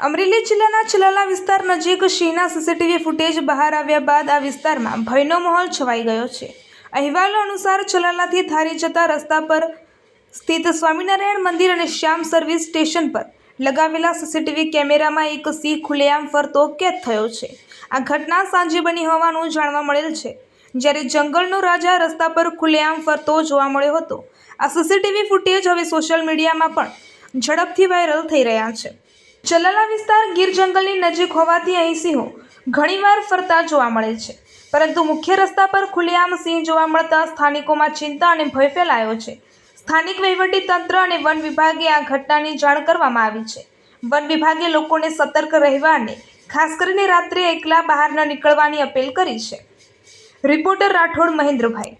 અમરેલી જિલ્લાના ચલાલા વિસ્તાર નજીક સિંહના સીસીટીવી ફૂટેજ બહાર આવ્યા બાદ આ વિસ્તારમાં ભયનો માહોલ છવાઈ ગયો છે। અહેવાલો અનુસાર ચલાલાથી ધારી જતા રસ્તા પર સ્થિત સ્વામિનારાયણ મંદિર અને શ્યામ સર્વિસ સ્ટેશન પર લગાવેલા સીસીટીવી કેમેરામાં એક સિંહ ખુલ્લેઆમ ફરતો કેદ થયો છે। આ ઘટના સાંજે બની હોવાનું જાણવા મળેલ છે, જ્યારે જંગલનો રાજા રસ્તા પર ખુલ્લેઆમ ફરતો જોવા મળ્યો હતો। આ સીસીટીવી ફૂટેજ હવે સોશિયલ મીડિયામાં પણ ઝડપથી વાયરલ થઈ રહ્યા છે। ચલાલા વિસ્તાર ગીર જંગલની નજીક હોવાથી અહીં સિંહો ઘણીવાર ફરતા જોવા મળે છે, પરંતુ મુખ્ય રસ્તા પર ખુલ્લેઆમ સિંહ જોવા મળતા સ્થાનિકોમાં ચિંતા અને ભય ફેલાયો છે। સ્થાનિક વહીવટીતંત્ર અને વન વિભાગે આ ઘટનાની જાણ કરવામાં આવી છે। વન વિભાગે લોકોને સતર્ક રહેવા અને ખાસ કરીને રાત્રે એકલા બહાર ન નીકળવાની અપીલ કરી છે। રિપોર્ટર રાઠોડ મહેન્દ્રભાઈ।